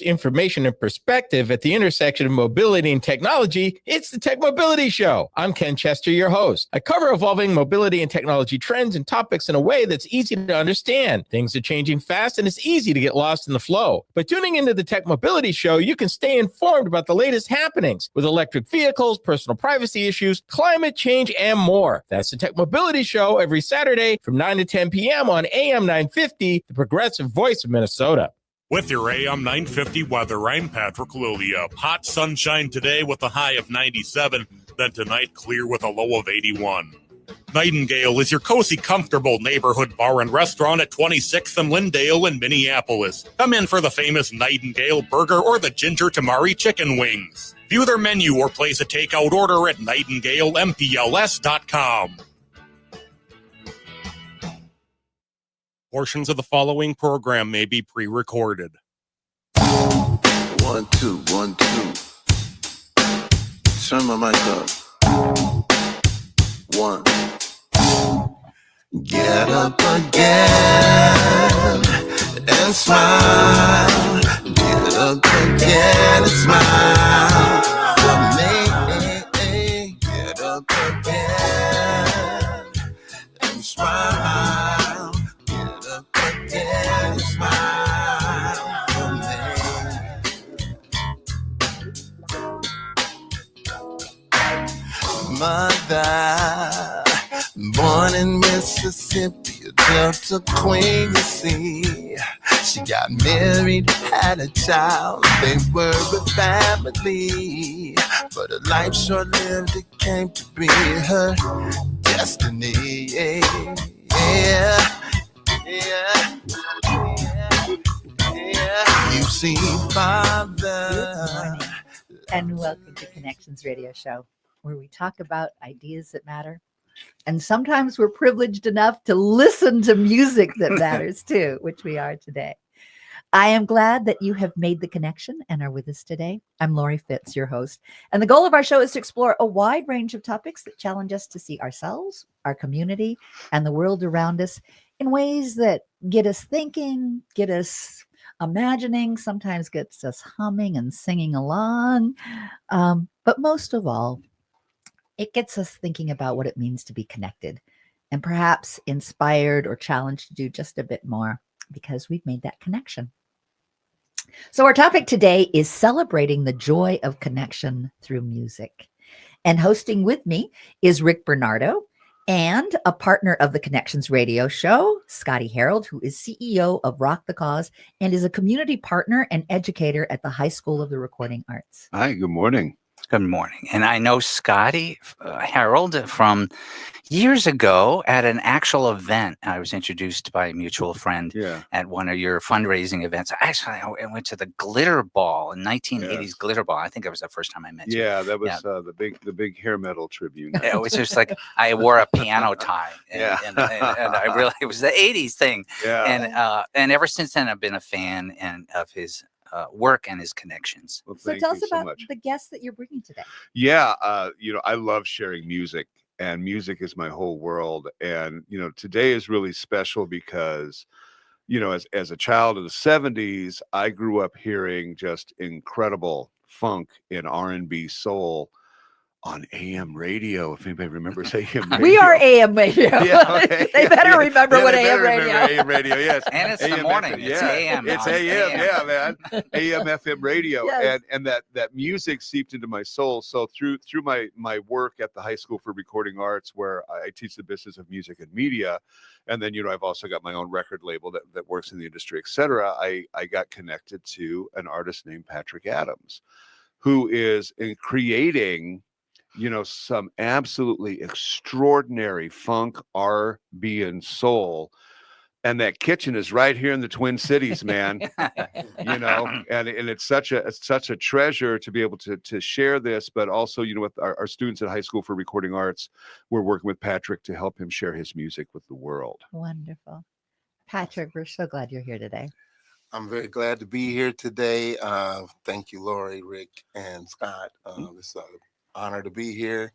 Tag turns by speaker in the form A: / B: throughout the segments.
A: Information and perspective at the intersection of mobility and technology. It's the Tech Mobility Show. I'm Ken Chester, your host. I cover evolving mobility and technology trends and topics in a way that's easy to understand. Things are changing fast and it's easy to get lost in the flow. By tuning into the Tech Mobility Show, you can stay informed about the latest happenings with electric vehicles, personal privacy issues, climate change, and more. That's the Tech Mobility Show every Saturday from 9 to 10 p.m. on AM 950, the progressive voice of Minnesota.
B: With your AM 950 weather, I'm Patrick Lilia. Hot sunshine today with a high of 97, then tonight clear with a low of 81. Nightingale is your cozy, comfortable neighborhood bar and restaurant at 26th and Lindale in Minneapolis. Come in for the famous Nightingale burger or the ginger tamari chicken wings. View their menu or place a takeout order at nightingalempls.com. Portions of the following program may be pre-recorded.
C: 1, 2, 1, 2. Turn my mic up. 1. Get up again and smile. Get up again and smile for me. Get up again and smile. Get up again and smile for me. Mother, born in Mississippi, a Delta queen, you see. She got married, had a child, they were a family. But a life short-lived, it came to be her destiny. Yeah, yeah, yeah. You see, Father.
D: Good morning, and welcome to Connections Radio Show, where we talk about ideas that matter. And sometimes we're privileged enough to listen to music that matters too, which we are today. I am glad that you have made the connection and are with us today. I'm Lori Fitz, your host. And the goal of our show is to explore a wide range of topics that challenge us to see ourselves, our community, and the world around us in ways that get us thinking, get us imagining, sometimes gets us humming and singing along. But most of all, it gets us thinking about what it means to be connected and perhaps inspired or challenged to do just a bit more because we've made that connection. So our topic today is celebrating the joy of connection through music. And hosting with me is Rick Bernardo and a partner of the Connections Radio Show, Scotty Harold, who is CEO of Rock the Cause and is a community partner and educator at the High School of the Recording Arts.
E: Hi, good morning.
F: Good morning. And I know Scotty Harold from years ago at an actual event. I was introduced by a mutual friend at one of your fundraising events. Actually, I went to the Glitter Ball in 1980s Glitter Ball. I think that was the first time I met you.
E: Yeah, that was the big hair metal tribute.
F: It was just like I wore a piano tie. And I really, it was the 80s thing.
E: Yeah.
F: And ever since then, I've been a fan of his work and his connections.
E: Well,
D: So tell us about the guests that you're bringing today.
E: Yeah, I love sharing music, and music is my whole world. And today is really special because, as a child of the 70s, I grew up hearing just incredible funk and R&B soul on AM radio. If anybody remembers AM radio.
D: We are AM radio.
E: Yeah, okay.
D: They better remember what
E: they
D: AM
E: better
D: radio.
E: remember AM radio, yes.
F: And it's
E: AM,
F: the morning.
E: FM,
F: It's AM.
E: It's AM, yeah, man. AM, FM radio.
D: Yes.
E: And that music seeped into my soul. So through my work at the High School for Recording Arts, where I teach the business of music and media, and then, I've also got my own record label that works in the industry, et cetera. I got connected to an artist named Patrick Adams, who is creating some absolutely extraordinary funk, R&B, and soul. And that kitchen is right here in the Twin Cities, man. And it's such a treasure to be able to share this, but also, with our students at High School for Recording Arts, we're working with Patrick to help him share his music with the world.
D: Wonderful. Patrick, we're so glad you're here today.
C: I'm very glad to be here today. Thank you, Lori, Rick, and Scott. It's an honor to be here,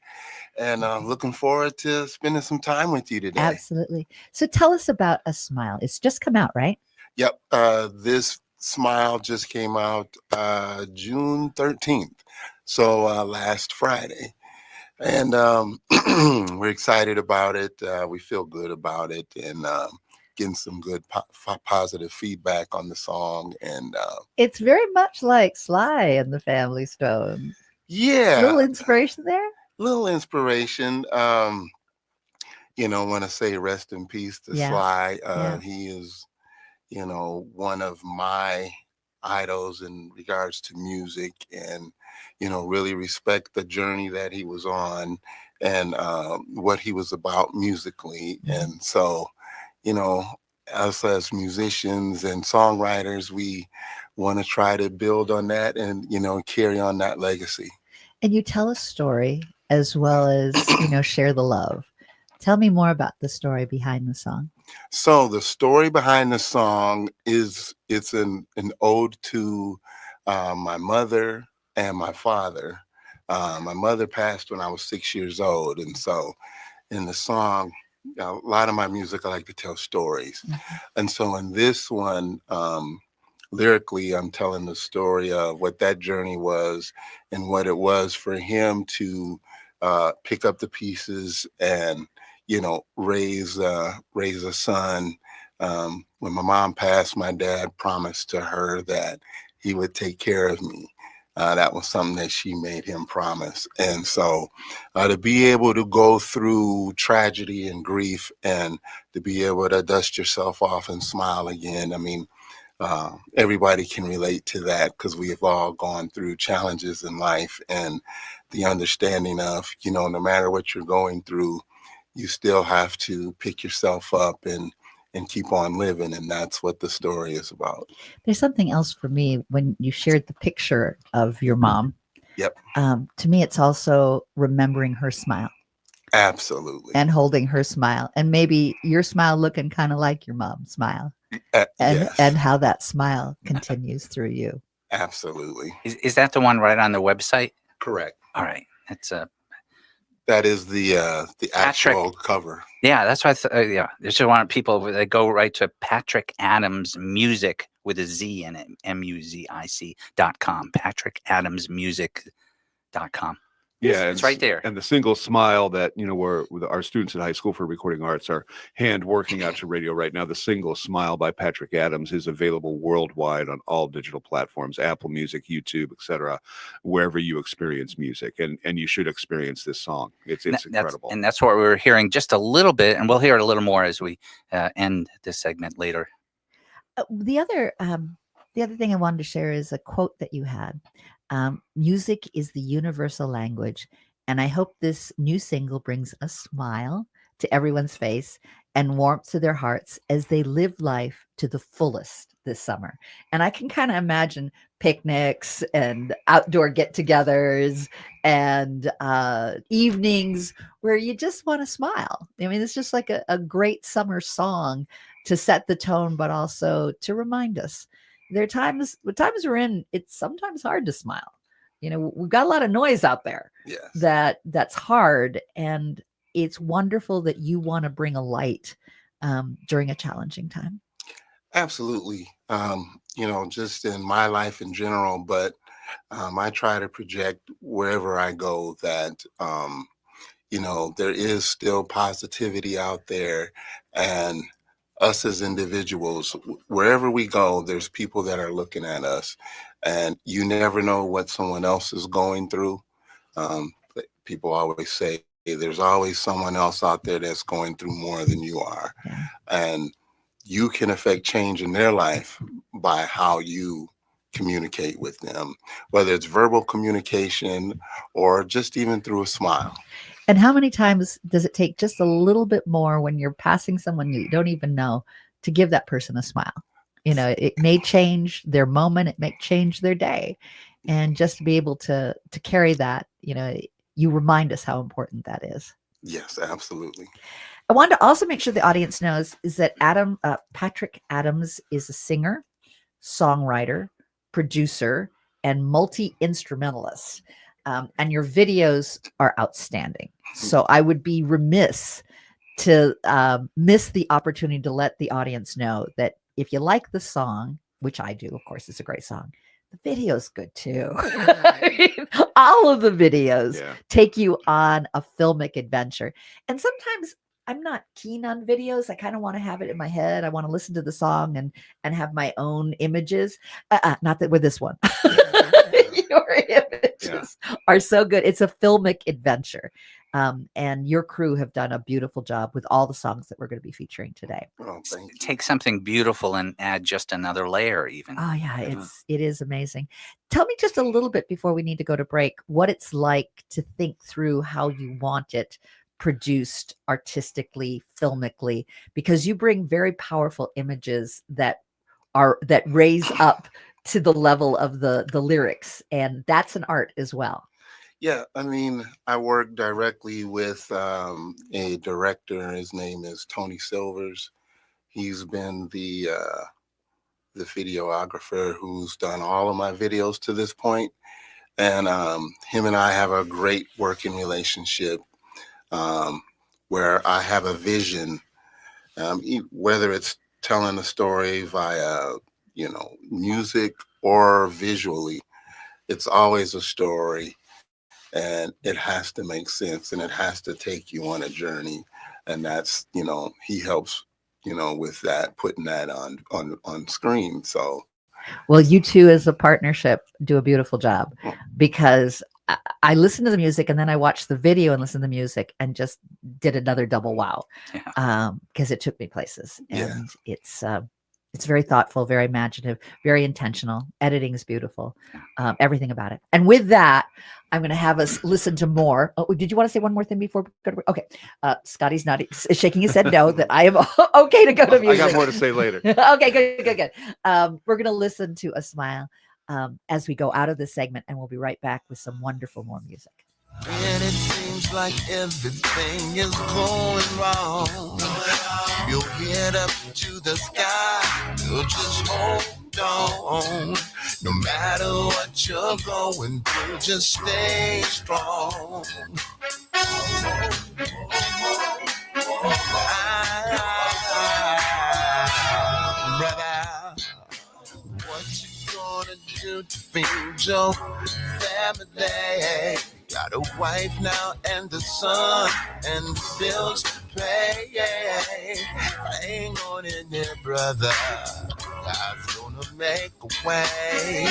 C: and looking forward to spending some time with you today.
D: Absolutely. So tell us about A Smile. It's just come out, right?
C: Yep. This
G: Smile just came out June 13th, so last Friday. And we're excited about it. We feel good about it, and getting some good positive feedback on the song. And
D: it's very much like Sly and the Family Stone.
G: Yeah,
D: little inspiration there.
G: Little inspiration. Want to say rest in peace to
D: Yeah.
G: Sly.
D: Yeah.
G: He is, one of my idols in regards to music, and really respect the journey that he was on, and what he was about musically. And so us as musicians and songwriters, we want to try to build on that and carry on that legacy.
D: And you tell a story as well as share the love. Tell me more about the story behind the song.
G: So the story behind the song it's an ode to my mother and my father. My mother passed when I was 6 years old, and so in the song, a lot of my music, I like to tell stories. And so in this one, lyrically, I'm telling the story of what that journey was and what it was for him to pick up the pieces and raise a son. When my mom passed, my dad promised to her that he would take care of me. That was something that she made him promise. And so to be able to go through tragedy and grief and to be able to dust yourself off and smile again, I mean, everybody can relate to that, because we have all gone through challenges in life, and the understanding of, no matter what you're going through, you still have to pick yourself up and keep on living. And that's what the story is about.
D: There's something else for me when you shared the picture of your mom.
G: Yep.
D: To me, it's also remembering her smile.
G: Absolutely.
D: And holding her smile, and maybe your smile looking kind of like your mom's smile, and how that smile continues through you.
G: Absolutely.
F: Is that the one right on the website?
G: Correct.
F: All right.
G: That is the actual cover.
F: Yeah, that's what I just want people that go right to Patrick Adams Music with a Z in it, MUZIC.com, PatrickAdamsMusic.com.
E: Yeah,
F: it's right there.
E: And the single Smile that, where our students at High School for Recording Arts are hand working out to radio right now. The single Smile by Patrick Adams is available worldwide on all digital platforms, Apple Music, YouTube, etc., wherever you experience music. And you should experience this song. It's incredible.
F: And that's what we're hearing just a little bit, and we'll hear a little more as we end this segment later.
D: The other thing I wanted to share is a quote that you had. Music is the universal language, and I hope this new single brings a smile to everyone's face and warmth to their hearts as they live life to the fullest this summer. And I can kind of imagine picnics and outdoor get-togethers and evenings where you just want to smile. I mean, it's just like a great summer song to set the tone, but also to remind us. There are times we're in, it's sometimes hard to smile. We've got a lot of noise out there.
G: Yes.
D: That's hard. And it's wonderful that you want to bring a light during a challenging time.
G: Absolutely. Just in my life in general, but I try to project wherever I go that, there is still positivity out there, and us as individuals, wherever we go, there's people that are looking at us, and you never know what someone else is going through. People always say there's always someone else out there that's going through more than you are.
D: Yeah.
G: And you can affect change in their life by how you communicate with them, whether it's verbal communication or just even through a smile.
D: And how many times does it take just a little bit more when you're passing someone you don't even know to give that person a smile? It may change their moment. It may change their day. And just to be able to carry that, you remind us how important that is.
G: Yes, absolutely.
D: I wanted to also make sure the audience knows is that Patrick Adams is a singer, songwriter, producer, and multi-instrumentalist. And your videos are outstanding. So I would be remiss to miss the opportunity to let the audience know that if you like the song, which I do, of course, it's a great song. The video's good too. I mean, all of the videos take you on a filmic adventure. And sometimes I'm not keen on videos. I kind of want to have it in my head. I want to listen to the song and have my own images. Not that with this one. Your images are so good. It's a filmic adventure. And your crew have done a beautiful job with all the songs that we're going to be featuring today.
G: Oh, thank you.
F: Take something beautiful and add just another layer even.
D: Oh yeah, it is amazing. Tell me just a little bit before we need to go to break, what it's like to think through how you want it produced artistically, filmically, because you bring very powerful images that raise up to the level of the lyrics, and that's an art as well.
G: Yeah, I mean, I work directly with a director. His name is Tony Silvers. He's been the videographer who's done all of my videos to this point. And him and I have a great working relationship where I have a vision, whether it's telling a story via, music or visually, it's always a story. And it has to make sense, and it has to take you on a journey. And that's, he helps, with that, putting that on screen. So,
D: well, you two as a partnership do a beautiful job, because I listen to the music and then I watched the video and listened to the music and just did another double wow, because it took me places. And it's very thoughtful, very imaginative, very intentional. Editing is beautiful. Everything about it. And with that, I'm going to have us listen to more. Oh, did you want to say one more thing before we go to break? Okay. Scotty's not shaking his head no, that I am okay to go to music.
E: I got more to say later.
D: Okay, good. We're going to listen to A Smile as we go out of this segment, and we'll be right back with some wonderful more music.
C: When it seems like everything is going wrong, you'll get up to the sky, you'll just hold on. No matter what you're going through, just stay strong. Brother, what you gonna do to feed your family? Got a wife now and a son and bills to pay. Hang on in there, brother. God's gonna make a way.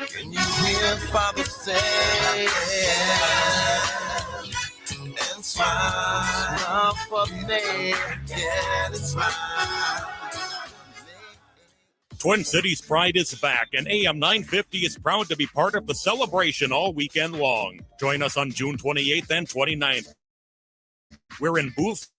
C: Can you hear Father say, and smile for me, yeah, and smile.
B: Twin Cities Pride is back, and AM 950 is proud to be part of the celebration all weekend long. Join us on June 28th and 29th. We're in booth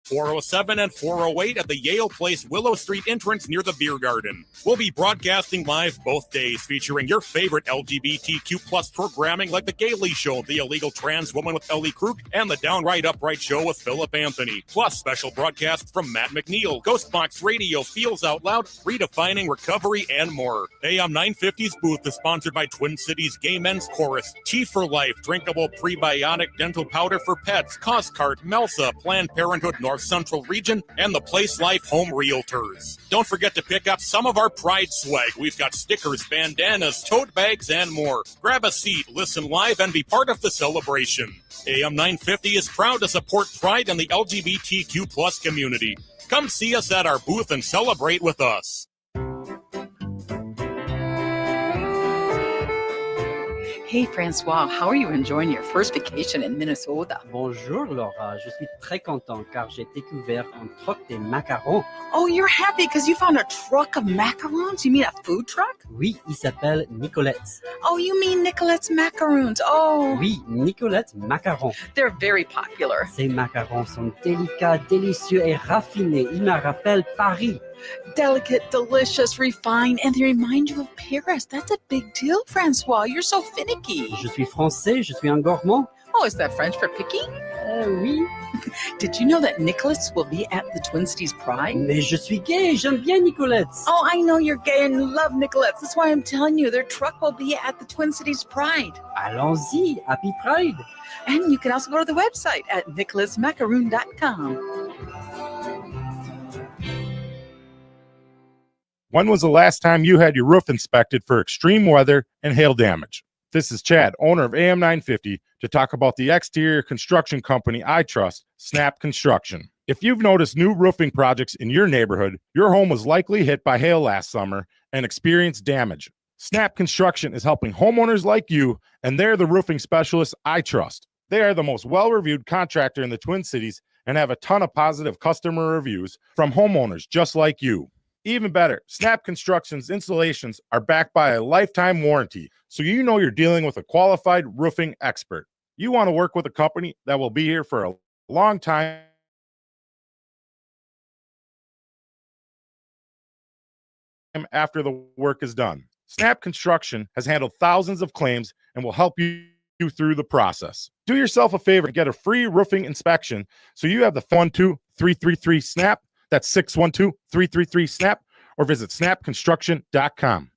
B: 407 and 408 at the Yale Place Willow Street entrance near the beer garden. We'll be broadcasting live both days, featuring your favorite LGBTQ plus programming like The Gaily Show, The Illegal Trans Woman with Ellie Krug, and The Downright Upright Show with Philip Anthony. Plus special broadcasts from Matt McNeil, Ghostbox Radio, Feels Out Loud, Redefining Recovery, and more. AM 950's booth is sponsored by Twin Cities Gay Men's Chorus, Tea for Life, drinkable prebiotic dental powder for pets, Coscart, Melsa, Planned Parenthood North Central Region, and the Place Life Home Realtors. Don't forget to pick up some of our Pride swag. We've got stickers, bandanas, tote bags, and more. Grab a seat, listen live, and be part of the celebration. AM 950 is proud to support Pride and the LGBTQ plus community. Come see us at our booth and celebrate with us.
H: Hey Francois, how are you enjoying your first vacation in Minnesota?
I: Bonjour Laura, je suis très content car j'ai découvert un truc de macarons.
H: Oh, you're happy because you found a truck of macarons? You mean a food truck?
I: Oui, il s'appelle Nicolette's.
H: Oh, you mean Nicolette's Macaroons. Oh.
I: Oui, Nicolette's Macarons.
H: They're very popular.
I: Ces macarons sont délicats, délicieux et raffinés. Ils me rappellent Paris.
H: Delicate, delicious, refined, and they remind you of Paris. That's a big deal, Francois. You're so finicky.
I: Je suis français, je suis un gourmand.
H: Oh, is that French for picky?
I: Oui.
H: Did you know that Nicolette's will be at the Twin Cities Pride?
I: Mais je suis gay, j'aime bien Nicolette's.
H: Oh, I know you're gay and love Nicolette's. That's why I'm telling you, their truck will be at the Twin Cities Pride.
I: Allons-y, happy Pride.
H: And you can also go to the website at nicolettsmacaroon.com.
J: When was the last time you had your roof inspected for extreme weather and hail damage? This is Chad, owner of AM 950, to talk about the exterior construction company I trust, Snap Construction. If you've noticed new roofing projects in your neighborhood, your home was likely hit by hail last summer and experienced damage. Snap Construction is helping homeowners like you, and they're the roofing specialists I trust. They are the most well-reviewed contractor in the Twin Cities and have a ton of positive customer reviews from homeowners just like you. Even better, Snap Construction's installations are backed by a lifetime warranty, so you know you're dealing with a qualified roofing expert. You want to work with a company that will be here for a long time after the work is done. Snap Construction has handled thousands of claims and will help you through the process. Do yourself a favor and get a free roofing inspection so you have the 1-2-333-SNAP. That's 612-333-SNAP, or visit snapconstruction.com.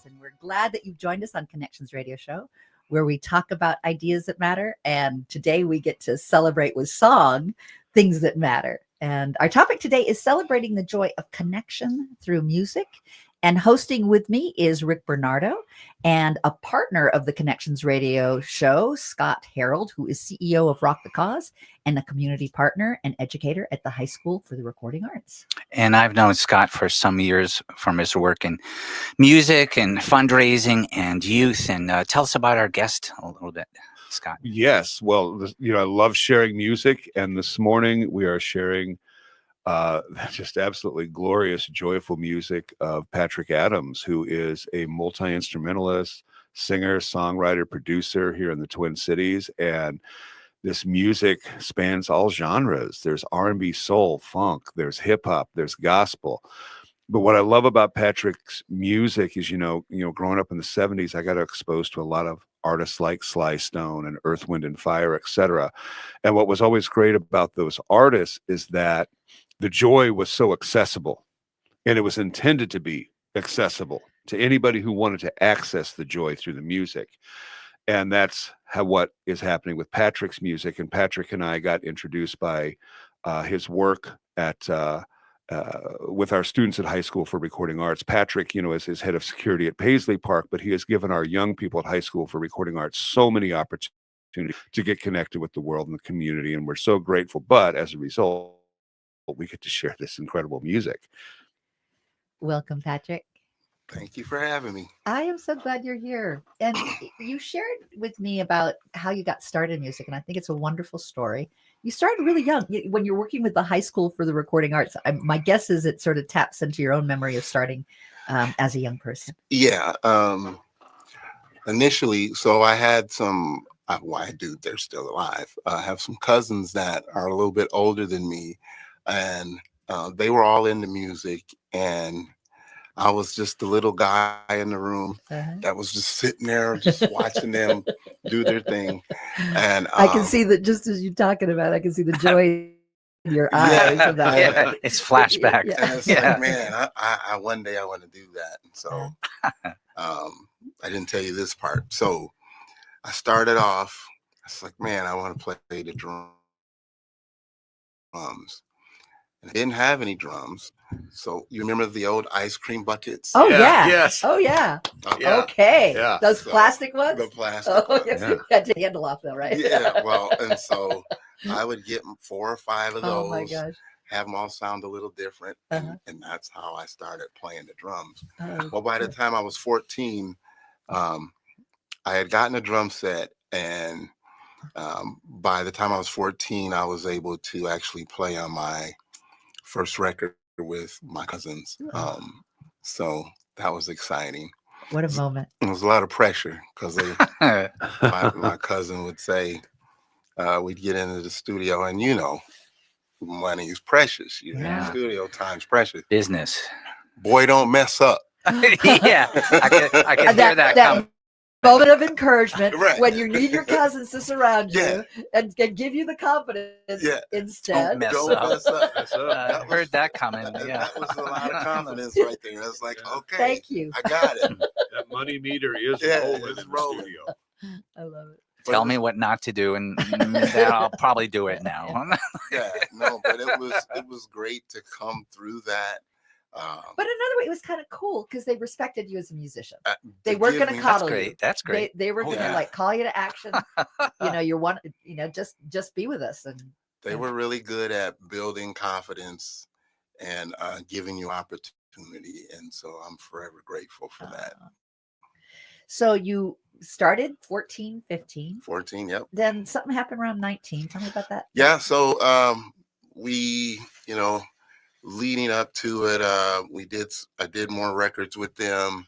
D: And we're glad that you've joined us on Connections Radio Show, where we talk about ideas that matter. And today we get to celebrate with song things that matter. And our topic today is celebrating the joy of connection through music. And hosting with me is Rick Bernardo, and a partner of the Connections Radio Show, Scott Harold, who is CEO of Rock the Cause and a community partner and educator at the High School for the Recording Arts.
F: And I've known Scott for some years from his work in music and fundraising and youth. And tell us about our guest a little bit, Scott.
E: Yes. Well, I love sharing music. And this morning we are sharing just absolutely glorious, joyful music of Patrick Adams, who is a multi-instrumentalist, singer, songwriter, producer here in the Twin Cities. And this music spans all genres. There's R&B, soul, funk, there's hip hop, there's gospel. But what I love about Patrick's music is, growing up in the 70s, I got exposed to a lot of artists like Sly Stone and Earth, Wind and Fire, etc. And what was always great about those artists is that the joy was so accessible, and it was intended to be accessible to anybody who wanted to access the joy through the music. And that's what is happening with Patrick's music. And Patrick and I got introduced by his work at with our students at High School for Recording Arts. Patrick, is head of security at Paisley Park, but he has given our young people at High School for Recording Arts so many opportunities to get connected with the world and the community. And we're so grateful. But as a result, we get to share this incredible music.
D: Welcome, Patrick.
G: Thank you for having me.
D: I am so glad you're here. And you shared with me about how you got started in music, and I think it's a wonderful story. You started really young. When you're working with the High School for the Recording Arts, my guess is it sort of taps into your own memory of starting as a young person.
G: Yeah. Initially, so I had some, they're still alive. I have some cousins that are a little bit older than me, and they were all into music, and I was just the little guy in the room that was just sitting there, just watching them do their thing. And
D: I can see that just as you're talking about, I can see the joy in your eyes. About it.
F: It's flashback.
G: And it's like, man, I one day I want to do that. And so I didn't tell you this part. So I started off, I was like, man, I want to play the drums. And I didn't have any drums. So you remember the old ice cream buckets?
D: Oh, yeah.
E: Yes.
D: Oh, yeah.
G: Yeah.
D: Okay.
E: Yeah.
D: Those plastic ones?
G: The plastic
D: ones. Yes. You had to handle off though, right?
G: Yeah. Well, and so I would get 4 or 5 of those.
D: Oh, my gosh.
G: Have them all sound a little different. And that's how I started playing the drums.
D: Oh,
G: Well, by the time I was 14, I had gotten a drum set. And by the time I was 14, I was able to actually play on my first record with my cousins. So that was exciting.
D: What a moment.
G: It was a lot of pressure because my cousin would say, we'd get into the studio, and money is precious. Studio time's precious.
F: Business.
G: Boy, don't mess up.
F: Yeah, I can hear that coming.
D: Moment of encouragement
G: Right.
D: when you need your cousins to surround you and give you the confidence instead.
F: Don't mess up. I heard that coming. Yeah,
G: that was a lot of confidence right there. I was like, okay,
D: thank you.
G: I got it.
E: That money meter is rolling in the studio.
D: I love it.
F: Tell me what not to do, and then I'll probably do it now.
G: But it was great to come through that.
D: But another way, it was kind of cool because they respected you as a musician. They weren't going to coddle you.
F: That's great.
D: They were going to call you to action. You're one. Just be with us. And
G: they were really good at building confidence and giving you opportunity. And so I'm forever grateful for that.
D: So you started 14, 15.
G: 14, yep.
D: Then something happened around 19. Tell me about that.
G: Yeah. So we, leading up to it, I did more records with them.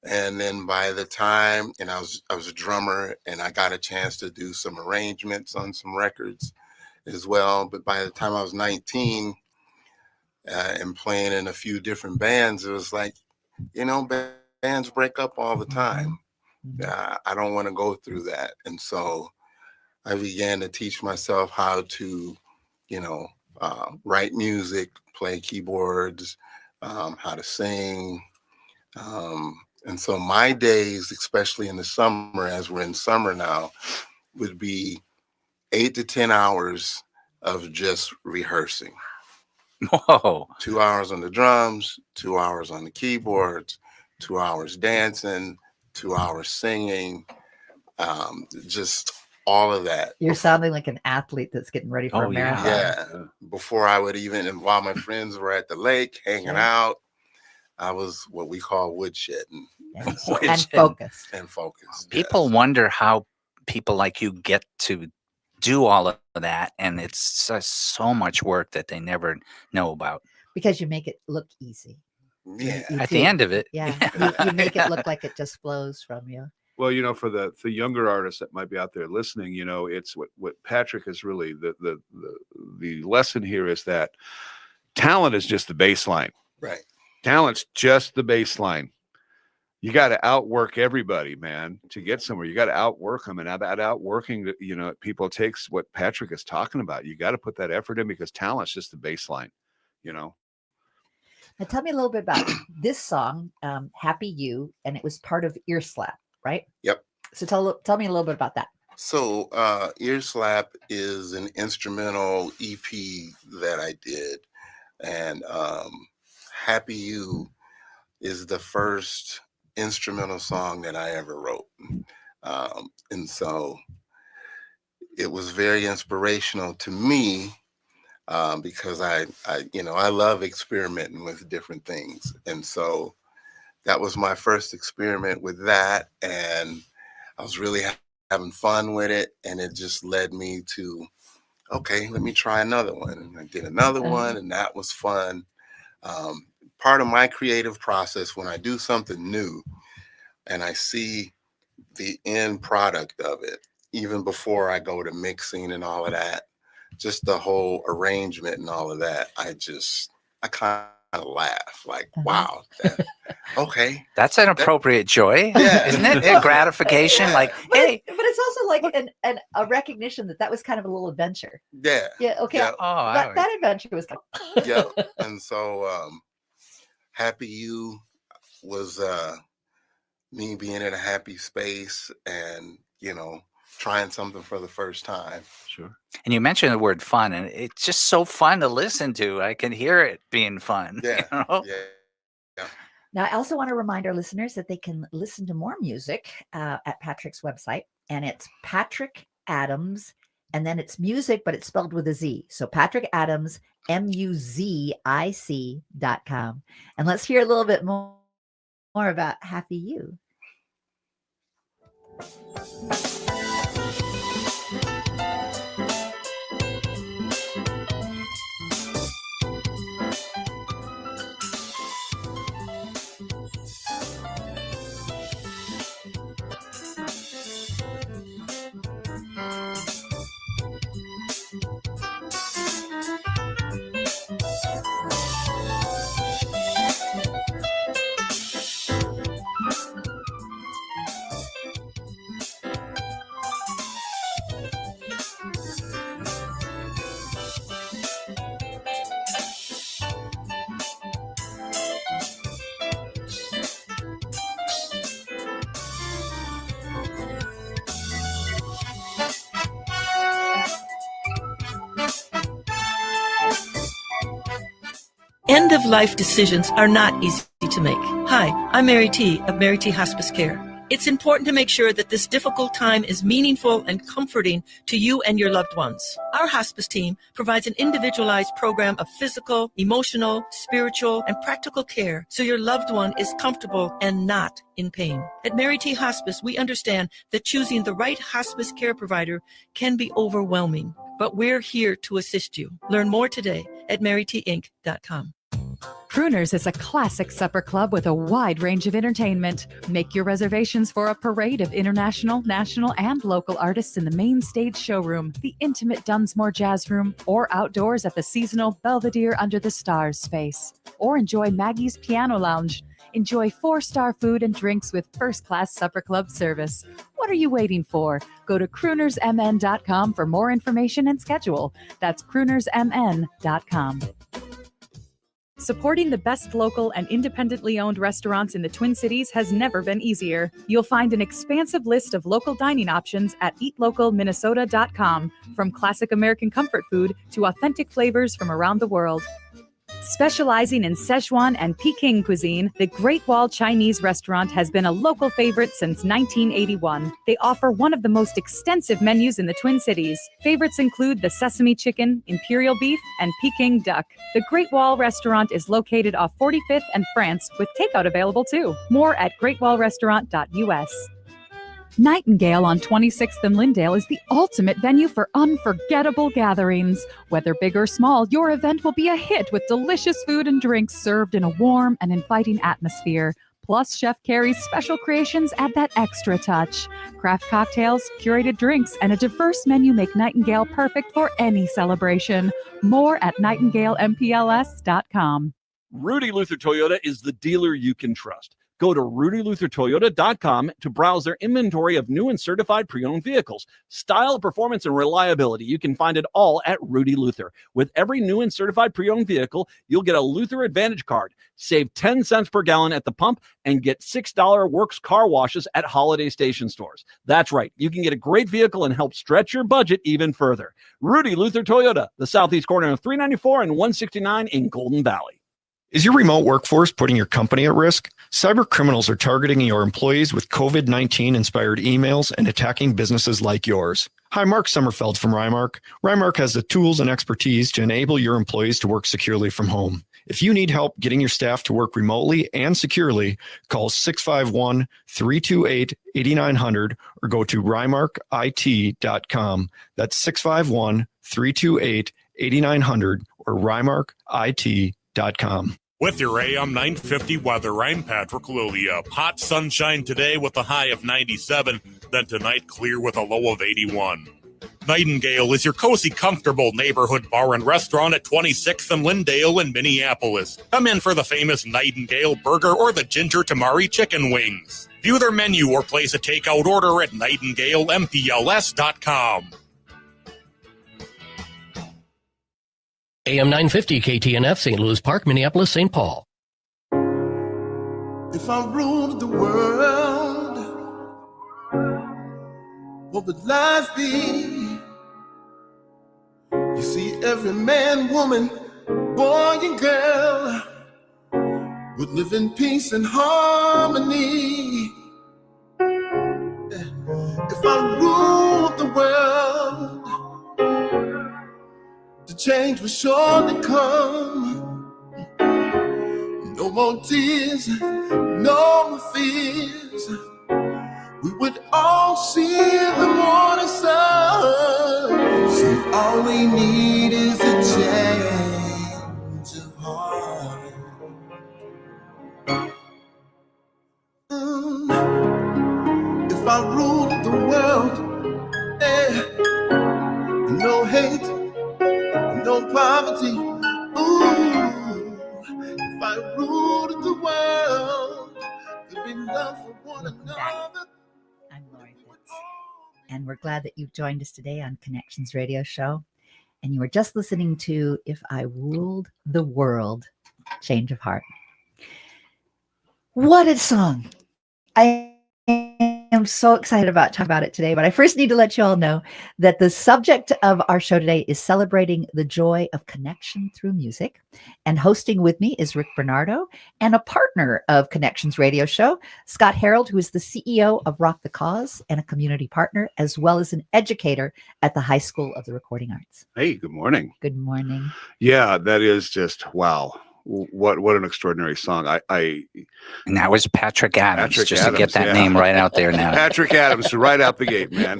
G: And then by the time, I was a drummer, and I got a chance to do some arrangements on some records as well. But by the time I was 19 and playing in a few different bands, it was like, bands break up all the time. I don't want to go through that. And so I began to teach myself how to, write music, play keyboards, how to sing. And so my days, especially in the summer, as we're in summer now, would be 8 to 10 hours of just rehearsing.
F: Whoa.
G: 2 hours on the drums, 2 hours on the keyboards, 2 hours dancing, 2 hours singing, just all of that.
D: You're sounding like an athlete that's getting ready for a marathon.
G: Yeah. Before I would even, and while my friends were at the lake hanging out, I was what we call woodshedding.
D: And focused.
G: And focused.
F: People wonder how people like you get to do all of that, and it's so much work that they never know about.
D: Because you make it look easy.
G: Yeah.
F: At the end of it.
D: Yeah. You make it look like it just flows from you.
E: Well, for the younger artists that might be out there listening, it's what Patrick is really the lesson here is that talent is just the baseline.
G: Right.
E: Talent's just the baseline. You got to outwork everybody, man, to get somewhere. You got to outwork them, and that outworking, people takes what Patrick is talking about. You got to put that effort in because talent's just the baseline,
D: Now tell me a little bit about this song, Happy You, and it was part of Ear Slap, right?
G: Yep.
D: So tell me a little bit about that.
G: So Ear Slap is an instrumental EP that I did. And Happy You is the first instrumental song that I ever wrote. And so it was very inspirational to me because I love experimenting with different things. And so that was my first experiment with that. And I was really having fun with it. And it just led me to, okay, let me try another one. And I did another one, and that was fun. Part of my creative process, when I do something new and I see the end product of it, even before I go to mixing and all of that, just the whole arrangement and all of that, I kind of laugh like, wow, okay.
F: That's an appropriate joy,
G: Yeah.
F: isn't it? A gratification, like, hey.
D: But it's also like a recognition that was kind of a little adventure.
G: Yeah.
D: Yeah. Okay.
G: Yeah.
D: That adventure was kind of.
G: Yeah. And so Happy You was me being in a happy space and, trying something for the first time.
E: Sure.
F: And you mentioned the word fun, and it's just so fun to listen to. I can hear it being fun.
G: Yeah. Yeah.
D: Now, I also want to remind our listeners that they can listen to more music at Patrick's website, and it's Patrick Adams, and then it's music, but it's spelled with a Z. So Patrick Adams, MUZIC.com. And let's hear a little bit more about Happy You.
K: End-of-life decisions are not easy to make. Hi, I'm Mary T. of Mary T. Hospice Care. It's important to make sure that this difficult time is meaningful and comforting to you and your loved ones. Our hospice team provides an individualized program of physical, emotional, spiritual, and practical care so your loved one is comfortable and not in pain. At Mary T. Hospice, we understand that choosing the right hospice care provider can be overwhelming, but we're here to assist you. Learn more today at marytinc.com.
L: Crooners is a classic supper club with a wide range of entertainment. Make your reservations for a parade of international, national, and local artists in the main stage showroom, the intimate Dunsmore Jazz Room, or outdoors at the seasonal Belvedere Under the Stars space. Or enjoy Maggie's Piano Lounge. Enjoy 4-star food and drinks with first-class supper club service. What are you waiting for? Go to croonersmn.com for more information and schedule. That's croonersmn.com. Supporting the best local and independently owned restaurants in the Twin Cities has never been easier. You'll find an expansive list of local dining options at eatlocalminnesota.com, from classic American comfort food to authentic flavors from around the world. Specializing in Szechuan and Peking cuisine, the Great Wall Chinese Restaurant has been a local favorite since 1981. They offer one of the most extensive menus in the Twin Cities. Favorites include the sesame chicken, imperial beef, and Peking duck. The Great Wall Restaurant is located off 45th and France, with takeout available too. More at greatwallrestaurant.us. Nightingale on 26th and Lyndale is the ultimate venue for unforgettable gatherings. Whether big or small, your event will be a hit with delicious food and drinks served in a warm and inviting atmosphere. Plus, Chef Carrie's special creations add that extra touch. Craft cocktails, curated drinks, and a diverse menu make Nightingale perfect for any celebration. More at nightingalempls.com.
M: Rudy Luther Toyota is the dealer you can trust. Go to rudyluthertoyota.com to browse their inventory of new and certified pre-owned vehicles. Style, performance, and reliability, you can find it all at Rudy Luther. With every new and certified pre-owned vehicle, you'll get a Luther Advantage card, save 10 cents per gallon at the pump, and get $6 Works car washes at Holiday Station stores. That's right, you can get a great vehicle and help stretch your budget even further. Rudy Luther Toyota, the southeast corner of 394 and 169 in Golden Valley.
N: Is your remote workforce putting your company at risk? Cyber criminals are targeting your employees with COVID-19 inspired emails and attacking businesses like yours. Hi, Mark Sommerfeld from Rymark. Rymark has the tools and expertise to enable your employees to work securely from home. If you need help getting your staff to work remotely and securely, call 651-328-8900 or go to rymarkit.com. That's 651-328-8900 or rymarkit.com.
B: With your AM 950 weather, I'm Patrick Lilia. Hot sunshine today with a high of 97, then tonight clear with a low of 81. Nightingale is your cozy, comfortable neighborhood bar and restaurant at 26th and Lyndale in Minneapolis. Come in for the famous Nightingale burger or the ginger tamari chicken wings. View their menu or place a takeout order at nightingalempls.com.
O: AM 950 KTNF, St. Louis Park, Minneapolis, St. Paul.
C: If I ruled the world, what would life be? You see, every man, woman, boy and girl would live in peace and harmony. If I ruled the world, the change will surely come. No more tears, no more fears. We would all see the morning sun. So all we need is a change of heart. If I ruled the world, no hate, no poverty. Ooh, if I ruled the world, there'd be love for one another.
D: I'm Lori Fitz, and we're glad that you've joined us today on Connections Radio Show. And you were just listening to If I Ruled the World, Change of Heart. What a song. I am I'm so excited about talk about it today, but I first need to let you all know that the subject of our show today is celebrating the joy of connection through music. And hosting with me is Rick Bernardo, and a partner of Connections Radio Show, Scott Harold, who is the CEO of Rock the Cause and a community partner, as well as an educator at the High School of the Recording Arts.
E: Hey, good morning.
D: Good morning.
E: Yeah, that is just wow. What an extraordinary song.
F: And that was Patrick Adams, to get that
E: yeah.
F: name right out there now.
E: Patrick Adams, right out the gate, man.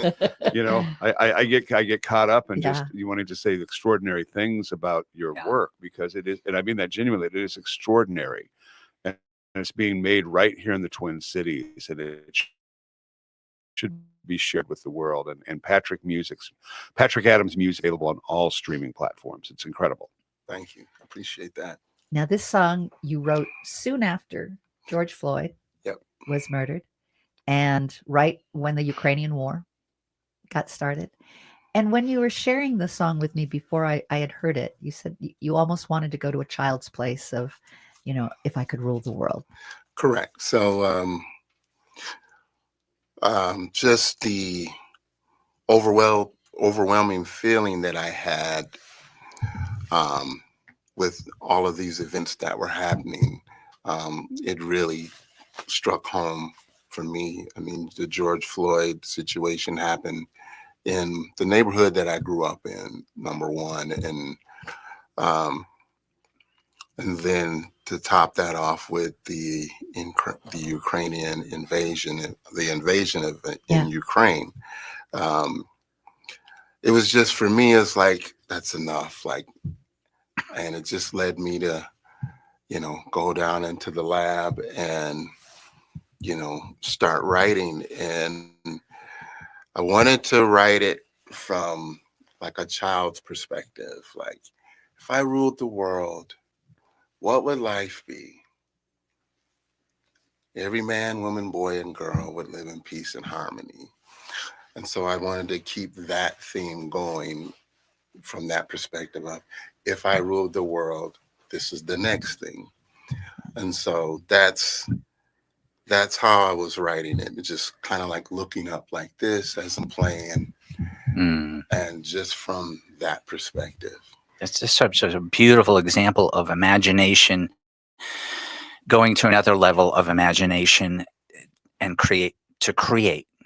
E: You know, I get caught up in just you wanting to say extraordinary things about your work, because it is, and I mean that genuinely, it is extraordinary, and it's being made right here in the Twin Cities, and it should be shared with the world. And Patrick Adams music available on all streaming platforms. It's incredible.
G: Thank you. I appreciate that.
D: Now, this song you wrote soon after George Floyd was murdered, and right when the Ukrainian war got started. And when you were sharing the song with me before I had heard it, you said you almost wanted to go to a child's place of, you know, if I could rule the world.
G: Correct. So just the overwhelming feeling that I had with all of these events that were happening, it really struck home for me. I mean, the George Floyd situation happened in the neighborhood that I grew up in, number one, and then to top that off with the Ukrainian invasion, in Ukraine. It was just, for me, it's like, that's enough. Like, and it just led me to, you know, go down into the lab and, you know, start writing. And I wanted to write it from like a child's perspective. Like, if I ruled the world, what would life be? Every man, woman, boy, and girl would live in peace and harmony. And so I wanted to keep that theme going from that perspective of, if I ruled the world, this is the next thing. And so that's how I was writing it. It's just kind of like looking up like this as I'm playing, and just from that perspective.
F: It's just such a beautiful example of imagination going to another level of imagination and create.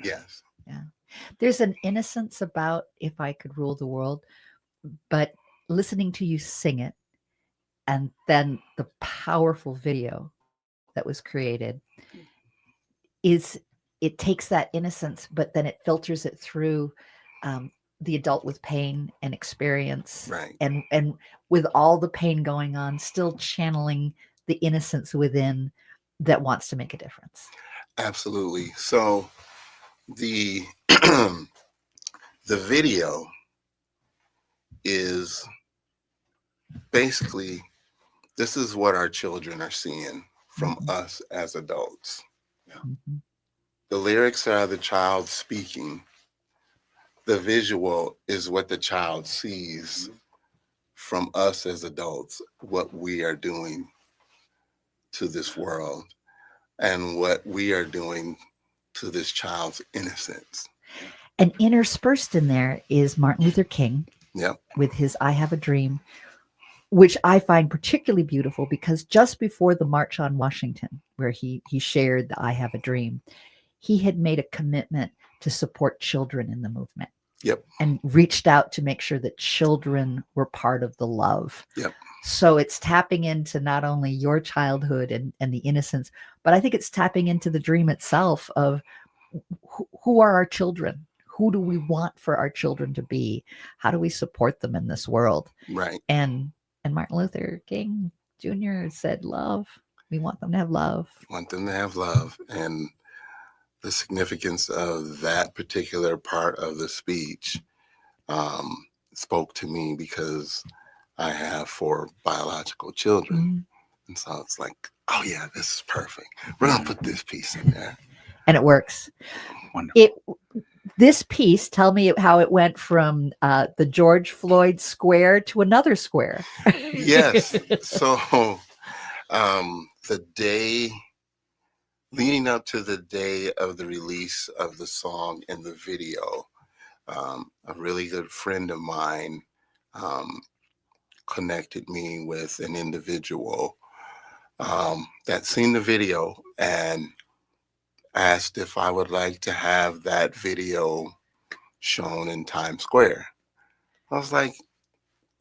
G: Yes.
D: Yeah. There's an innocence about If I Could Rule the World, but listening to you sing it, and then the powerful video that was created, it takes that innocence, but then it filters it through the adult with pain and experience,
G: right?
D: And with all the pain going on, still channeling the innocence within that wants to make a difference.
G: Absolutely. So the the video is basically, this is what our children are seeing from us as adults. The lyrics are the child speaking. The visual is what the child sees from us as adults, what we are doing to this world and what we are doing to this child's innocence.
D: And interspersed in there is Martin Luther King with his I Have a Dream, which I find particularly beautiful because just before the March on Washington, where he shared the I Have a Dream, he had made a commitment to support children in the movement. And reached out to make sure that children were part of the love. So it's tapping into not only your childhood and the innocence, but I think it's tapping into the dream itself of who are our children? Who do we want for our children to be? How do we support them in this world?
G: Right.
D: And Martin Luther King Jr. said, love. We want them to have love.
G: Want them to have love. And the significance of that particular part of the speech spoke to me because I have 4 biological children. And so it's like, oh yeah, this is perfect. We're going to put this piece in there.
D: And it works.
F: Wonderful.
D: This piece, tell me how it went from the George Floyd square to another square.
G: Yes. So the day leading up to the day of the release of the song and the video, a really good friend of mine connected me with an individual that seen the video and asked if I would like to have that video shown in Times Square. I was like,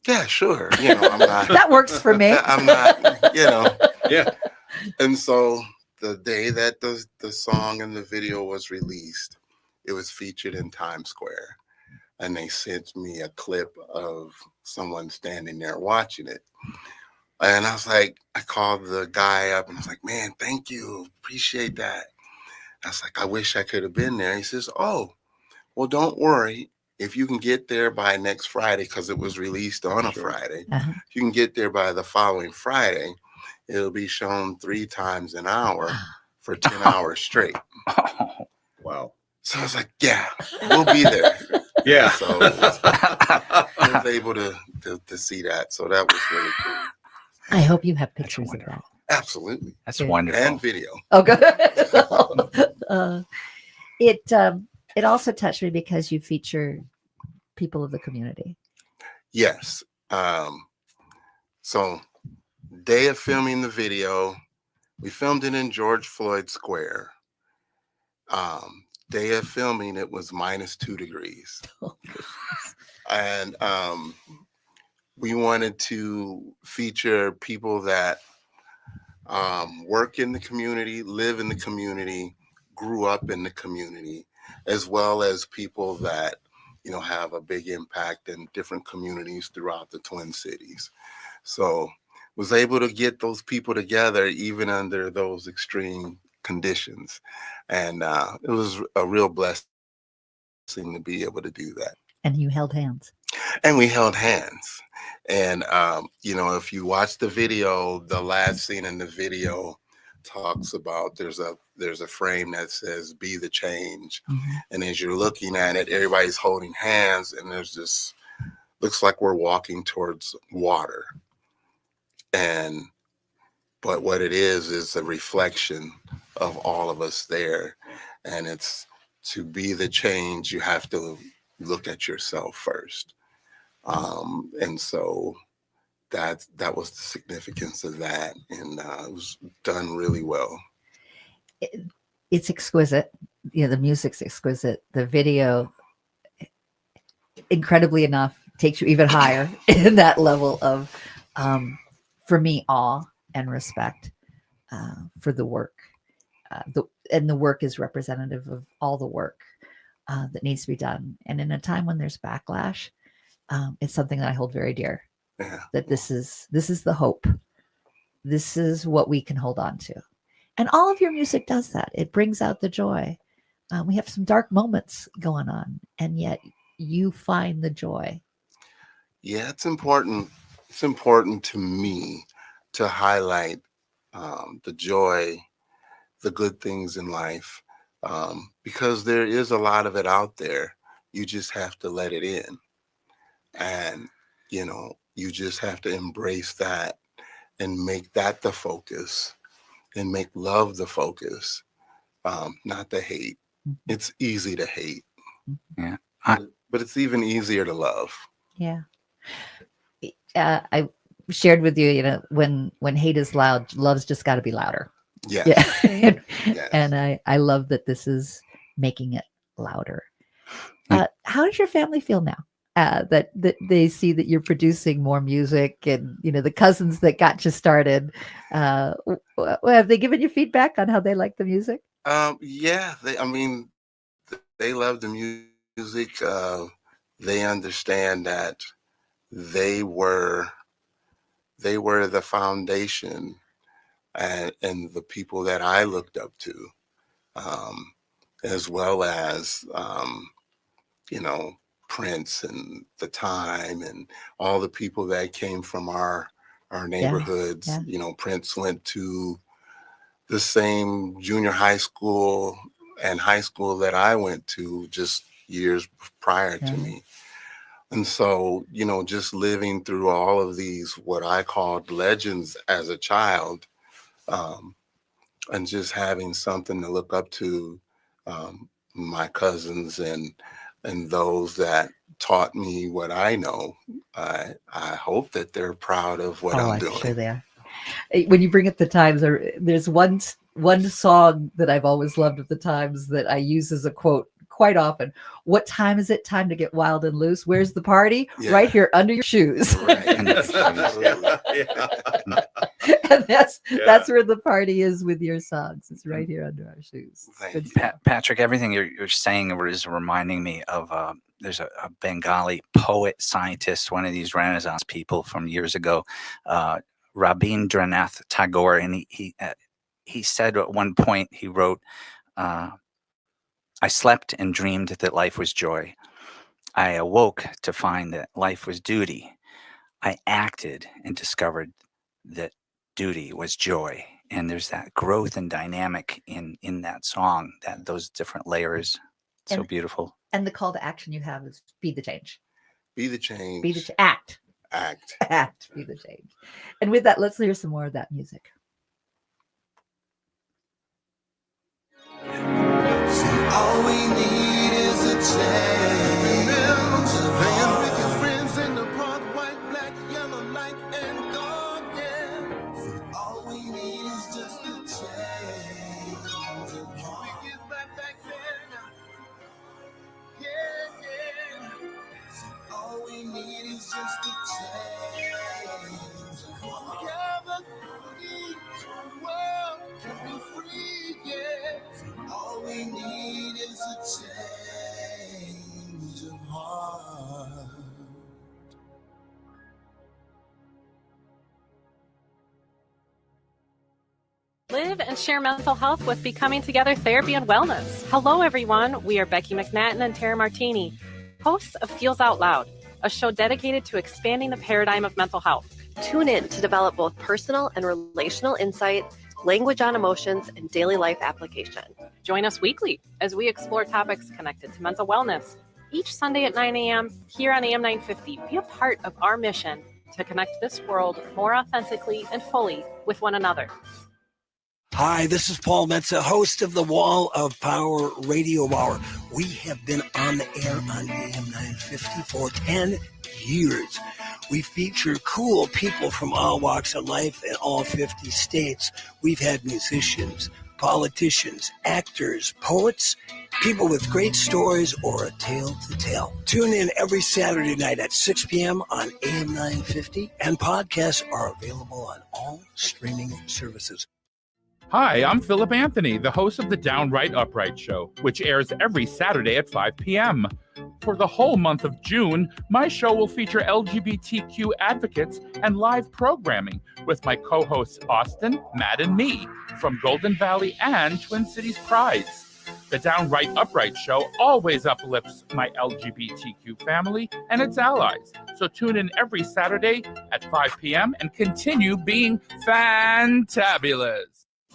G: yeah, sure. You know, I'm not.
D: That works for me.
G: I'm not, you know.
E: Yeah.
G: And so the day that the song and the video was released, it was featured in Times Square. And they sent me a clip of someone standing there watching it. And I was like, I called the guy up and I was like, man, thank you. Appreciate that. I was like, I wish I could have been there. He says, oh, well, don't worry. If you can get there by next Friday, because it was released on a Friday, if you can get there by the following Friday, it'll be shown 3 times an hour for 10 hours straight.
E: Wow.
G: So I was like, yeah, we'll be there.
E: Yeah.
G: So I was able to see that. So that was really cool.
D: I hope you have pictures of that.
G: Absolutely.
F: That's wonderful.
G: And video.
D: Oh, good. It also touched me because you feature people of the community.
G: Yes. So day of filming the video, we filmed it in George Floyd Square. Day of filming, it was -2 degrees. And we wanted to feature people that work in the community, live in the community, grew up in the community, as well as people that, you know, have a big impact in different communities throughout the Twin Cities. So was able to get those people together even under those extreme conditions. And it was a real blessing to be able to do that.
D: And you held hands.
G: And we held hands. And, you know, if you watch the video, the last scene in the video talks about there's a frame that says be the change. And as you're looking at it, everybody's holding hands and there's this, looks like we're walking towards water. But what it is a reflection of all of us there. And it's to be the change, you have to look at yourself first. And so that was the significance of that. And it was done really well.
D: It's exquisite. You know, the music's exquisite. The video, incredibly enough, takes you even higher in that level of, for me, awe and respect for the work. And the work is representative of all the work that needs to be done. And in a time when there's backlash, it's something that I hold very dear.
G: Yeah.
D: That this is the hope. This is what we can hold on to. And all of your music does that. It brings out the joy. We have some dark moments going on, and yet you find the joy.
G: Yeah, it's important. It's important to me to highlight the joy, the good things in life, because there is a lot of it out there. You just have to let it in. And, you know, you just have to embrace that and make that the focus and make love the focus, not the hate. It's easy to hate.
F: Yeah.
G: But it's even easier to love.
D: Yeah. I shared with you, you know, when hate is loud, love's just got to be louder.
G: Yes.
D: Yeah.
G: Yes.
D: And I love that this is making it louder. How does your family feel now? That they see that you're producing more music, and you know the cousins that got you started. Have they given you feedback on how they like the music?
G: Yeah, they love the music. They understand that they were the foundation and the people that I looked up to, as well as you know, Prince and The Time and all the people that came from our neighborhoods.
D: Yeah.
G: You know, Prince went to the same junior high school and high school that I went to just years prior to me. And so, you know, just living through all of these, what I called legends as a child, just having something to look up to, my cousins and those that taught me what I know. I hope that they're proud of what I'm doing.
D: Sure they are. When you bring up the Times, there's one song that I've always loved of the Times that I use as a quote quite often. What time is it? Time to get wild and loose. Where's the party?
G: Yeah.
D: Right here under your shoes.
G: Right.
D: And that's where the party is with your songs. It's right here under our shoes. Good stuff.
F: Patrick, everything you're saying is reminding me of there's a Bengali poet, scientist, one of these Renaissance people from years ago, Rabindranath Tagore, and he said at one point, he wrote, I slept and dreamed that life was joy. I awoke to find that life was duty. I acted and discovered that duty was joy. And there's that growth and dynamic in that song, that those different layers. So beautiful.
D: And the call to action you have is be the change.
G: Be the change.
D: Be the act.
G: Act.
D: Act. Be the change. And with that, let's hear some more of that music.
C: All we need is a change. Playing with your friends in the park, white, black, yellow, light, and dark, yeah. All we need is just a change. We get right back there now. Yeah. All we need is just a change. Together, each world can be free, yeah. All we need is a change of heart.
P: Live and share mental health with Becoming Together Therapy and Wellness. Hello, everyone. We are Becky McNatten and Tara Martini, hosts of Feels Out Loud, a show dedicated to expanding the paradigm of mental health.
Q: Tune in to develop both personal and relational insight, language on emotions, and daily life application.
P: Join us weekly as we explore topics connected to mental wellness. Each Sunday at 9 a.m. here on AM 950, be a part of our mission to connect this world more authentically and fully with one another.
R: Hi, this is Paul Metza, host of the Wall of Power Radio Hour. We have been on the air on AM 950 for 10 years. We feature cool people from all walks of life in all 50 states. We've had musicians, politicians, actors, poets, people with great stories or a tale to tell. Tune in every Saturday night at 6 p.m. on AM 950, and podcasts are available on all streaming services.
S: Hi, I'm Philip Anthony, the host of the Downright Upright Show, which airs every Saturday at 5 p.m. For the whole month of June, my show will feature LGBTQ advocates and live programming with my co-hosts Austin, Matt, and me from Golden Valley and Twin Cities Prize. The Downright Upright Show always uplifts my LGBTQ family and its allies. So tune in every Saturday at 5 p.m. and continue being fantabulous.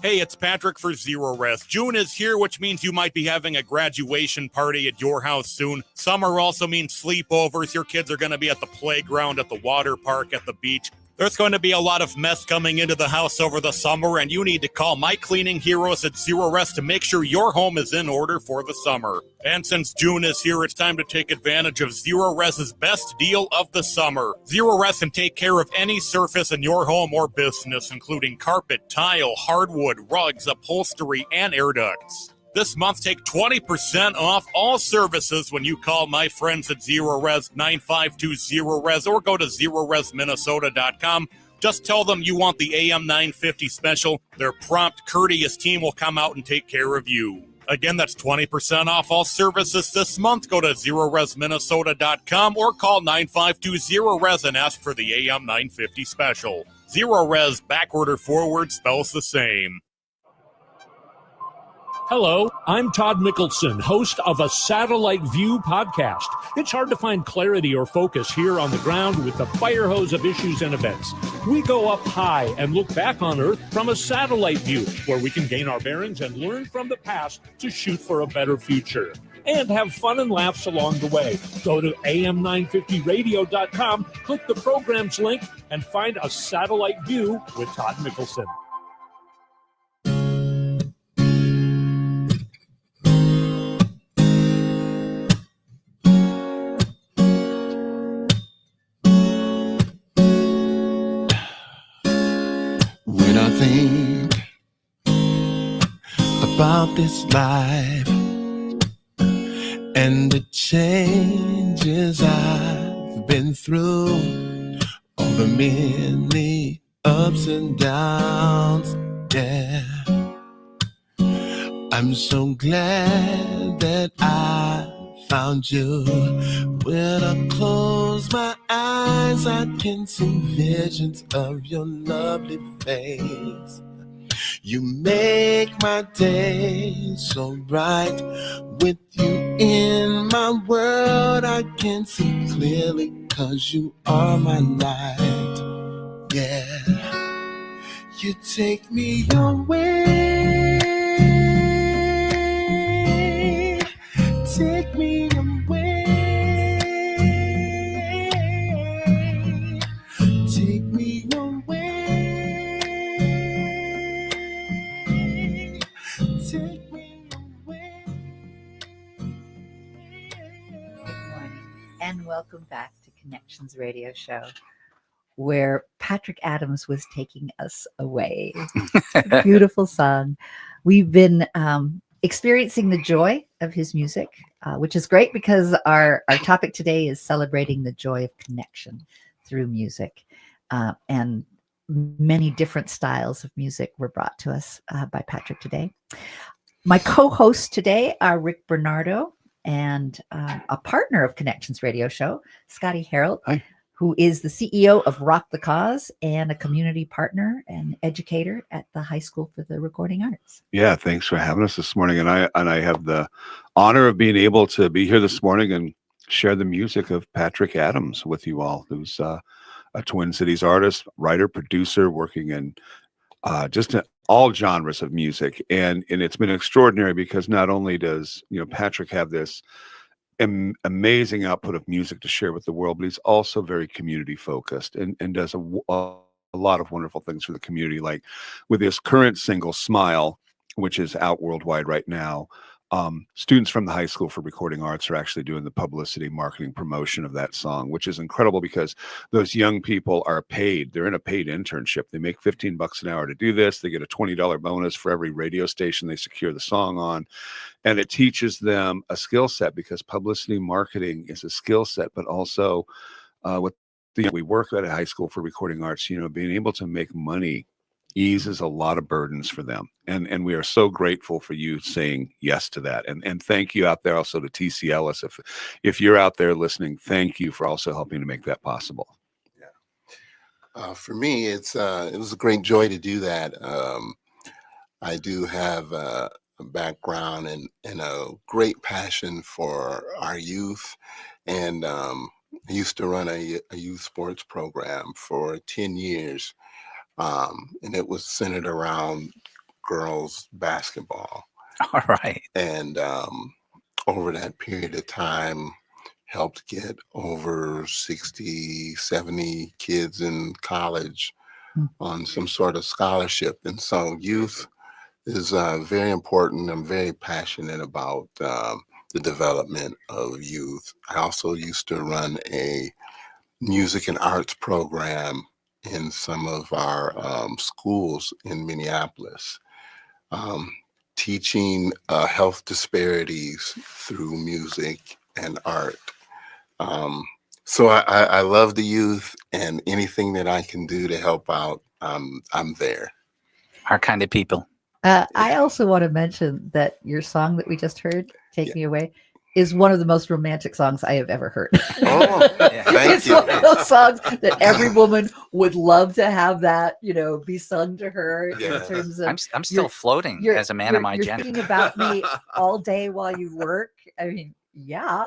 B: Hey, it's Patrick for Zero Rest. June is here, which means you might be having a graduation party at your house soon. Summer also means sleepovers. Your kids are going to be at the playground, at the water park, at the beach. There's going to be a lot of mess coming into the house over the summer, and you need to call my cleaning heroes at Zero Rest to make sure your home is in order for the summer. And since June is here, it's time to take advantage of Zero Rest's best deal of the summer. Zero Rest can take care of any surface in your home or business, including carpet, tile, hardwood, rugs, upholstery, and air ducts. This month, take 20% off all services when you call my friends at Zero Res 9520 Res or go to ZeroResMinnesota.com. Just tell them you want the AM 950 special. Their prompt, courteous team will come out and take care of you. Again, that's 20% off all services this month. Go to ZeroResMinnesota.com or call 9520 Res and ask for the AM 950 special. Zero Res, backward or forward, spells the same.
T: Hello, I'm Todd Mickelson, host of a Satellite View podcast. It's hard to find clarity or focus here on the ground with the fire hose of issues and events. We go up high and look back on Earth from a satellite view, where we can gain our bearings and learn from the past to shoot for a better future. And have fun and laughs along the way. Go to am950radio.com, click the program's link, and find a Satellite View with Todd Mickelson.
C: think about this life and the changes I've been through, all the many ups and downs, yeah. I'm so glad that I found you. When I close my eyes, I can see visions of your lovely face. You make my day so bright. With you in my world, I can see clearly, 'cause you are my light. Yeah, you take me away. Take me away. Take me away. Take me away.
D: Good morning, and welcome back to Connections Radio Show, where Patrick Adams was taking us away. Beautiful song. We've been experiencing the joy of his music, which is great because our topic today is celebrating the joy of connection through music. And many different styles of music were brought to us by Patrick today. My co-hosts today are Rick Bernardo and a partner of Connections Radio Show, Scotty Harold.
E: Hi.
D: Who is the CEO of Rock the Cause and a community partner and educator at the High School for the Recording Arts.
E: Yeah, thanks for having us this morning. And I have the honor of being able to be here this morning and share the music of Patrick Adams with you all, who's a Twin Cities artist, writer, producer, working in just in all genres of music. And it's been extraordinary because not only does Patrick have this amazing output of music to share with the world, but he's also very community focused and does a lot of wonderful things for the community, like with his current single Smile, which is out worldwide right now. Students from the High School for Recording Arts are actually doing the publicity, marketing, promotion of that song, which is incredible because those young people are paid. They're in a paid internship. They make $15 an hour to do this. They get a $20 bonus for every radio station they secure the song on. And it teaches them a skill set, because publicity marketing is a skill set, but also we work at a High School for Recording Arts, being able to make money eases a lot of burdens for them. And we are so grateful for you saying yes to that. And thank you out there also to TC Ellis. If you're out there listening, thank you for also helping to make that possible.
G: For me, it was a great joy to do that. I do have a background and a great passion for our youth. And I used to run a youth sports program for 10 years. And it was centered around girls basketball.
F: All right.
G: And over that period of time, helped get over 60, 70 kids in college on some sort of scholarship. And so youth is very important. I'm very passionate about the development of youth. I also used to run a music and arts program in some of our schools in Minneapolis, teaching health disparities through music and art. So I love the youth, and anything that I can do to help out, I'm there.
F: Our kind of people.
D: I also want to mention that your song that we just heard, Take Me Away, is one of the most romantic songs I have ever heard.
G: Oh, thank you.
D: One of those songs that every woman would love to have that, be sung to her. In terms of
F: I'm still floating as a man of my gender.
D: You're thinking about me all day while you work. I mean, yeah.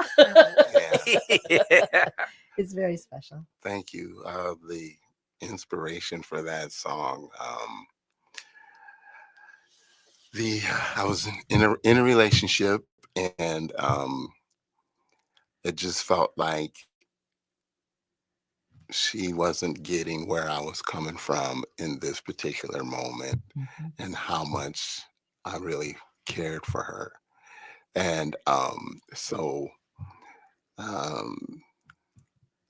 D: It's very special.
G: Thank you. The inspiration for that song. I was in a relationship, and it just felt like she wasn't getting where I was coming from in this particular moment, and how much I really cared for her. And so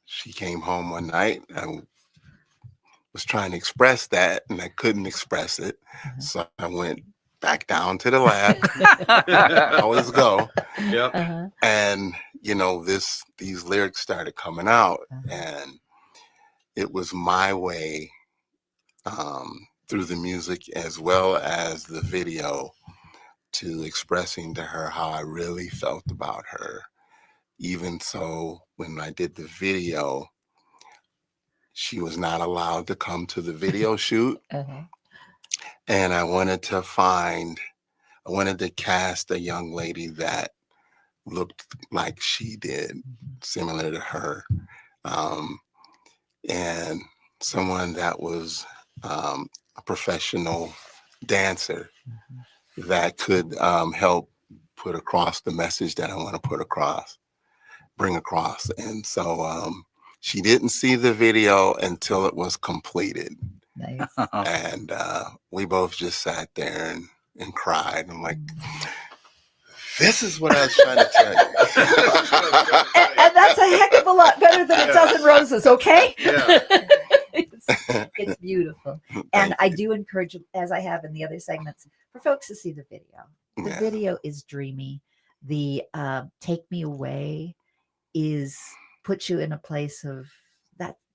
G: she came home one night, and was trying to express that, and I couldn't express it. So I went back down to the lab. I always go.
E: Yep.
G: And these lyrics started coming out, and it was my way, through the music as well as the video, to expressing to her how I really felt about her. Even so, when I did the video, she was not allowed to come to the video shoot. And I wanted to cast a young lady that looked like she did, similar to her. And someone that was a professional dancer that could help put across the message that I want to bring across. And so she didn't see the video until it was completed.
D: Nice.
G: And we both just sat there and cried. I'm like, this is what I was trying to tell you.
D: and that's a heck of a lot better than a dozen roses, okay?
G: Yeah.
D: It's beautiful. And I do encourage, as I have in the other segments, for folks to see the video. The video is dreamy. The Take Me Away puts you in a place of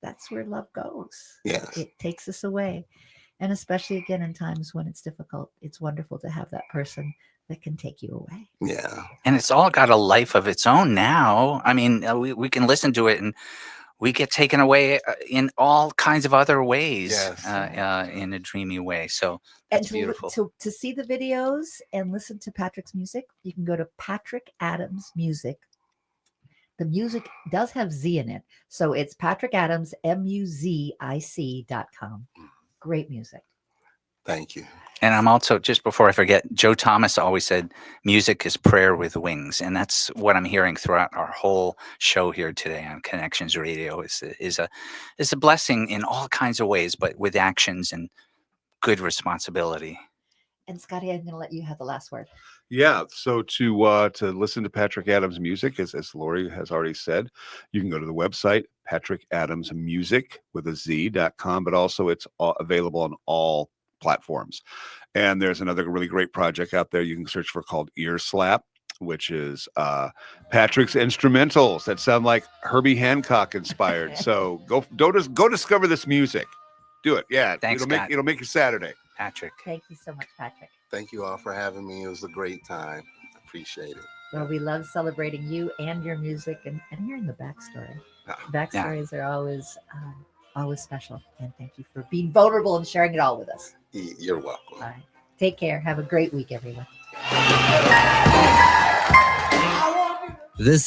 D: that's where love goes.
G: Yes.
D: It takes us away. And especially again in times when it's difficult, it's wonderful to have that person that can take you away.
G: Yeah.
F: And it's all got a life of its own now. I mean, we can listen to it and we get taken away in all kinds of other ways, in a dreamy way. So that's beautiful.
D: To see the videos and listen to Patrick's music, you can go to Patrick Adams Music. The music does have Z in it. So it's Patrick Adams, MUZIC.com. Great music.
G: Thank you.
F: And I'm also, just before I forget, Joe Thomas always said, music is prayer with wings. And that's what I'm hearing throughout our whole show here today on Connections Radio is a blessing in all kinds of ways, but with actions and good responsibility.
D: And Scotty, I'm going to let you have the last word.
E: Yeah. So to listen to Patrick Adams music, as Lori has already said, you can go to the website, patrickadamsmusic.com, but also it's available on all platforms. And there's another really great project out there you can search for called Ear Slap, which is Patrick's instrumentals that sound like Herbie Hancock inspired. So go discover this music. Do it. Yeah.
F: Thanks,
E: it'll make your Saturday.
F: Patrick.
D: Thank you so much, Patrick.
G: Thank you all for having me. It was a great time. Appreciate it.
D: Well, we love celebrating you and your music and hearing the backstory. Backstories are always special. And thank you for being vulnerable and sharing it all with us.
G: You're welcome.
D: All right. Take care. Have a great week, everyone.
U: This